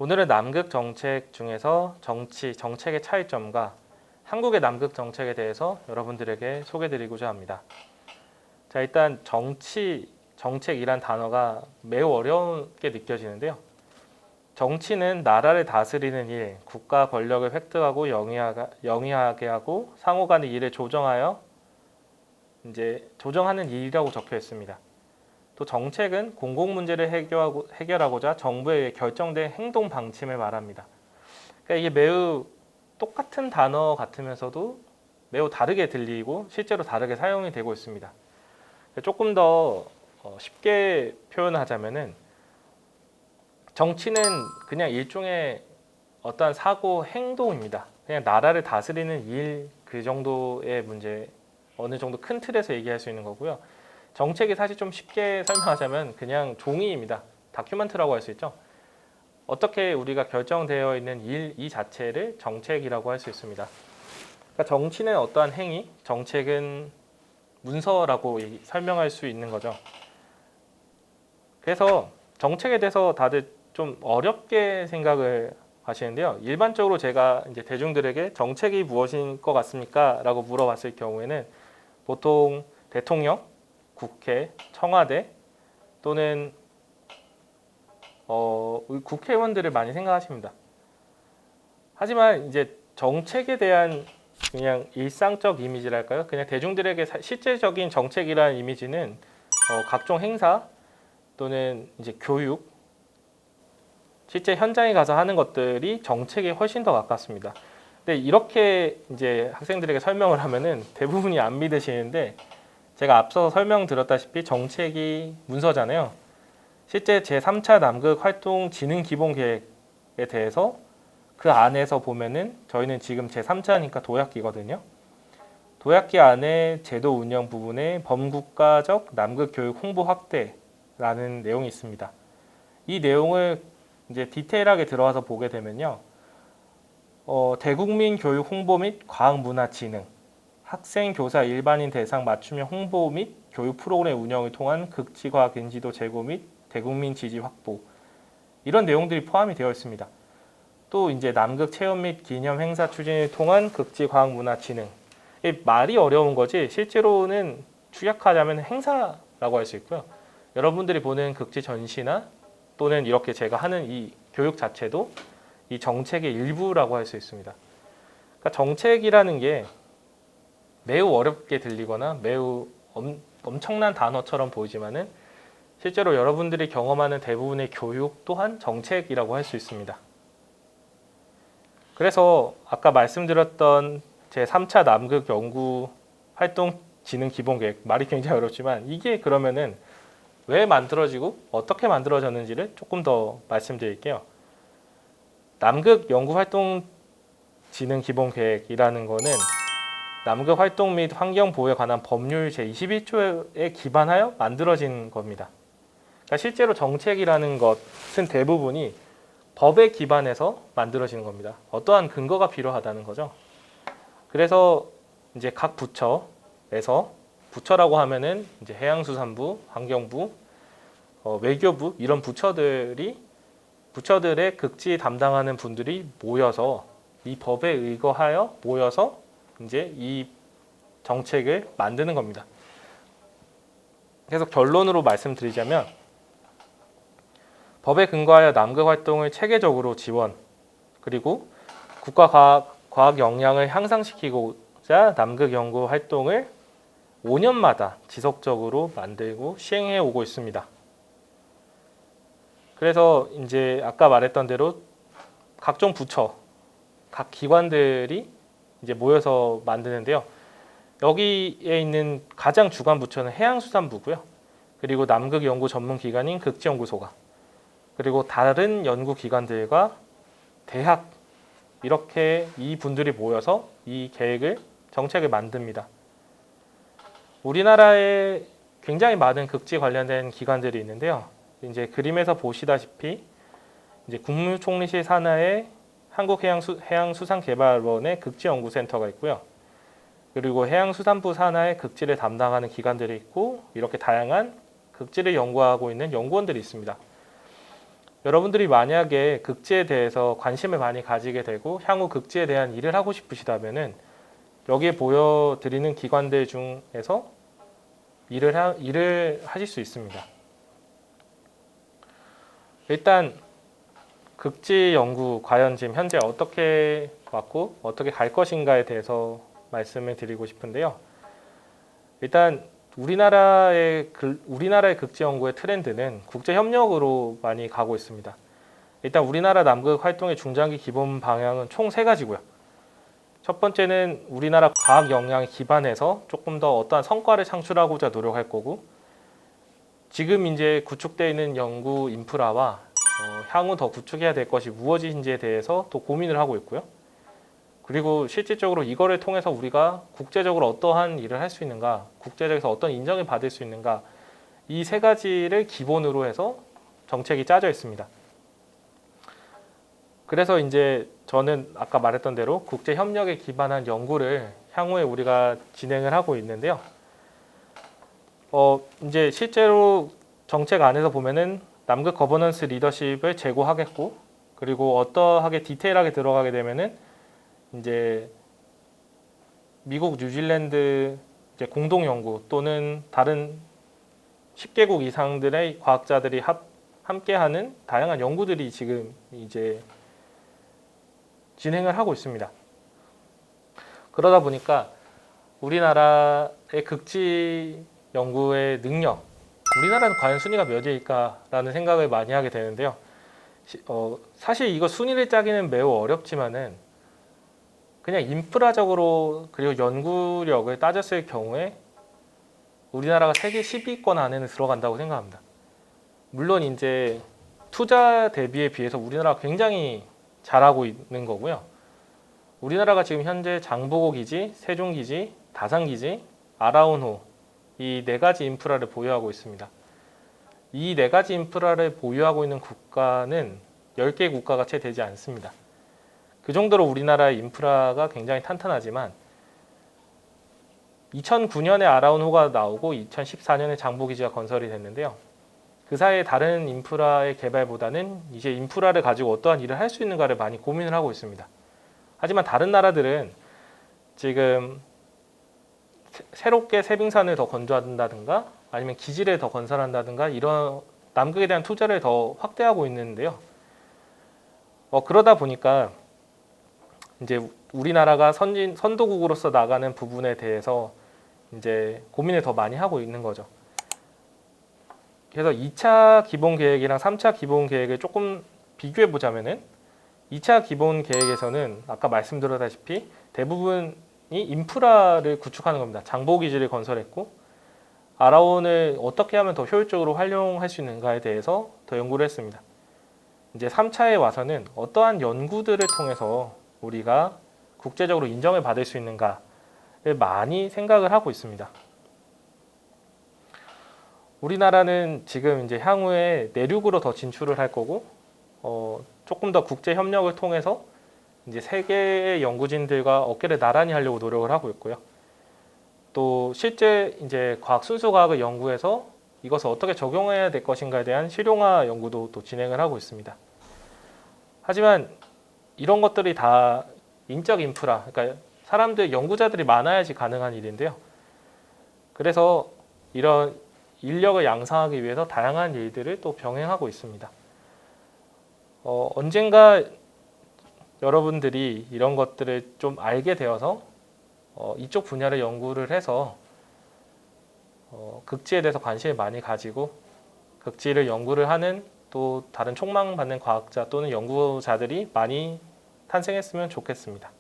오늘은 남극 정책 중에서 정책의 차이점과 한국의 남극 정책에 대해서 여러분들에게 소개드리고자 합니다. 자, 일단 정책이란 단어가 매우 어렵게 느껴지는데요. 정치는 나라를 다스리는 일, 국가 권력을 획득하고 영위하게 하고 상호 간의 일을 조정하는 일이라고 적혀 있습니다. 또 정책은 공공 문제를 해결하고자 정부에 의해 결정된 행동 방침을 말합니다. 그러니까 이게 매우 똑같은 단어 같으면서도 매우 다르게 들리고 실제로 다르게 사용이 되고 있습니다. 조금 더 쉽게 표현하자면은 정치는 그냥 일종의 어떠한 사고 행동입니다. 그냥 나라를 다스리는 일 그 정도의 문제, 어느 정도 큰 틀에서 얘기할 수 있는 거고요. 정책이 사실 좀 쉽게 설명하자면 그냥 종이입니다. 다큐멘트라고 할 수 있죠. 어떻게 우리가 결정되어 있는 일 이 자체를 정책이라고 할 수 있습니다. 그러니까 정치는 어떠한 행위, 정책은 문서라고 설명할 수 있는 거죠. 그래서 정책에 대해서 다들 좀 어렵게 생각을 하시는데요. 일반적으로 제가 이제 대중들에게 정책이 무엇인 것 같습니까? 라고 물어봤을 경우에는 보통 대통령, 국회, 청와대 또는 국회의원들을 많이 생각하십니다. 하지만 이제 정책에 대한 그냥 일상적 이미지랄까요? 그냥 대중들에게 실제적인 정책이라는 이미지는 각종 행사 또는 이제 교육, 실제 현장에 가서 하는 것들이 정책에 훨씬 더 가깝습니다. 근데 이렇게 이제 학생들에게 설명을 하면은 대부분이 안 믿으시는데 제가 앞서 설명드렸다시피 정책이 문서잖아요. 실제 제3차 남극 활동 진흥 기본 계획에 대해서 그 안에서 보면은 저희는 지금 제3차니까 도약기거든요. 도약기 안에 제도 운영 부분에 범국가적 남극 교육 홍보 확대라는 내용이 있습니다. 이 내용을 이제 디테일하게 들어와서 보게 되면요. 대국민 교육 홍보 및 과학문화 진흥, 학생, 교사, 일반인 대상 맞춤형 홍보 및 교육 프로그램 운영을 통한 극지과학 인지도 제고 및 대국민 지지 확보 이런 내용들이 포함이 되어 있습니다. 또 이제 남극 체험 및 기념 행사 추진을 통한 극지과학 문화 진흥 말이 어려운 거지 실제로는 축약하자면 행사라고 할 수 있고요. 여러분들이 보는 극지 전시나 또는 이렇게 제가 하는 이 교육 자체도 이 정책의 일부라고 할 수 있습니다. 그러니까 정책이라는 게 매우 어렵게 들리거나 매우 엄청난 단어처럼 보이지만은 실제로 여러분들이 경험하는 대부분의 교육 또한 정책이라고 할 수 있습니다. 그래서 아까 말씀드렸던 제3차 남극 연구 활동 진흥 기본 계획 말이 굉장히 어렵지만 이게 그러면은 왜 만들어지고 어떻게 만들어졌는지를 조금 더 말씀드릴게요. 남극 연구 활동 진흥 기본 계획이라는 거는 남극 활동 및 환경 보호에 관한 법률 제21조에 기반하여 만들어진 겁니다. 그러니까 실제로 정책이라는 것은 대부분이 법에 기반해서 만들어지는 겁니다. 어떠한 근거가 필요하다는 거죠. 그래서 이제 각 부처에서 부처라고 하면은 이제 해양수산부, 환경부, 외교부 이런 부처들의 극지 담당하는 분들이 모여서 이 법에 의거하여 모여서 이제 이 정책을 만드는 겁니다. 그래서 결론으로 말씀드리자면 법에 근거하여 남극 활동을 체계적으로 지원 그리고 국가 과학 역량을 향상시키고자 남극 연구 활동을 5년마다 지속적으로 만들고 시행해 오고 있습니다. 그래서 이제 아까 말했던 대로 각종 부처, 각 기관들이 이제 모여서 만드는데요. 여기에 있는 가장 주관 부처는 해양수산부고요. 그리고 남극 연구 전문 기관인 극지연구소가 그리고 다른 연구 기관들과 대학 이렇게 이 분들이 모여서 이 정책을 만듭니다. 우리나라에 굉장히 많은 극지 관련된 기관들이 있는데요. 이제 그림에서 보시다시피 이제 국무총리실 산하에 한국해양수산개발원의 극지연구센터가 있고요. 그리고 해양수산부 산하에 극지를 담당하는 기관들이 있고 이렇게 다양한 극지를 연구하고 있는 연구원들이 있습니다. 여러분들이 만약에 극지에 대해서 관심을 많이 가지게 되고 향후 극지에 대한 일을 하고 싶으시다면은 여기에 보여드리는 기관들 중에서 일을 하실 수 있습니다. 일단 극지 연구 과연 지금 현재 어떻게 왔고 어떻게 갈 것인가에 대해서 말씀을 드리고 싶은데요. 일단 우리나라의 극지 연구의 트렌드는 국제 협력으로 많이 가고 있습니다. 일단 우리나라 남극 활동의 중장기 기본 방향은 총 3가지고요. 첫 번째는 우리나라 과학 역량에 기반해서 조금 더 어떠한 성과를 창출하고자 노력할 거고, 지금 이제 구축되어 있는 연구 인프라와 향후 더 구축해야 될 것이 무엇인지에 대해서 또 고민을 하고 있고요. 그리고 실질적으로 이거를 통해서 우리가 국제적으로 어떠한 일을 할 수 있는가, 국제적에서 어떤 인정을 받을 수 있는가, 이 3가지를 기본으로 해서 정책이 짜져 있습니다. 그래서 이제 저는 아까 말했던 대로 국제 협력에 기반한 연구를 향후에 우리가 진행을 하고 있는데요. 이제 실제로 정책 안에서 보면은 남극 거버넌스 리더십을 제고하겠고, 그리고 어떠하게 디테일하게 들어가게 되면은 이제 미국, 뉴질랜드 이제 공동 연구 또는 다른 10개국 이상들의 과학자들이 함께하는 다양한 연구들이 지금 이제 진행을 하고 있습니다. 그러다 보니까 우리나라의 극지 연구의 능력, 우리나라는 과연 순위가 몇일까라는 생각을 많이 하게 되는데요. 사실 이거 순위를 짜기는 매우 어렵지만은 그냥 인프라적으로 그리고 연구력을 따졌을 경우에 우리나라가 세계 10위권 안에는 들어간다고 생각합니다. 물론 이제 투자 대비에 비해서 우리나라가 굉장히 잘하고 있는 거고요. 우리나라가 지금 현재 장보고 기지, 세종 기지, 다산 기지, 아라운호 이 4가지 인프라를 보유하고 있습니다. 이 4가지 인프라를 보유하고 있는 국가는 10개 국가가 채 되지 않습니다. 그 정도로 우리나라의 인프라가 굉장히 탄탄하지만 2009년에 아라운호가 나오고 2014년에 장보기지가 건설이 됐는데요. 그 사이에 다른 인프라의 개발보다는 이제 인프라를 가지고 어떠한 일을 할 수 있는가를 많이 고민을 하고 있습니다. 하지만 다른 나라들은 지금 새롭게 세빙산을 더 건조한다든가 아니면 기지를 더 건설한다든가 이런 남극에 대한 투자를 더 확대하고 있는데요. 그러다 보니까 이제 우리나라가 선도국으로서 나가는 부분에 대해서 이제 고민을 더 많이 하고 있는 거죠. 그래서 2차 기본 계획이랑 3차 기본 계획을 조금 비교해 보자면은 2차 기본 계획에서는 아까 말씀드렸다시피 대부분이 인프라를 구축하는 겁니다. 장보 기지를 건설했고 아라온을 어떻게 하면 더 효율적으로 활용할 수 있는가에 대해서 더 연구를 했습니다. 이제 3차에 와서는 어떠한 연구들을 통해서 우리가 국제적으로 인정을 받을 수 있는가를 많이 생각을 하고 있습니다. 우리나라는 지금 이제 향후에 내륙으로 더 진출을 할 거고, 조금 더 국제 협력을 통해서 이제 세계의 연구진들과 어깨를 나란히 하려고 노력을 하고 있고요. 또 실제 이제 순수 과학을 연구해서 이것을 어떻게 적용해야 될 것인가에 대한 실용화 연구도 또 진행을 하고 있습니다. 하지만 이런 것들이 다 인적 인프라, 그러니까 사람들, 연구자들이 많아야지 가능한 일인데요. 그래서 이런 인력을 양성하기 위해서 다양한 일들을 또 병행하고 있습니다. 언젠가 여러분들이 이런 것들을 좀 알게 되어서 이쪽 분야를 연구를 해서 극지에 대해서 관심을 많이 가지고 극지를 연구를 하는 또 다른 촉망받는 과학자 또는 연구자들이 많이 탄생했으면 좋겠습니다.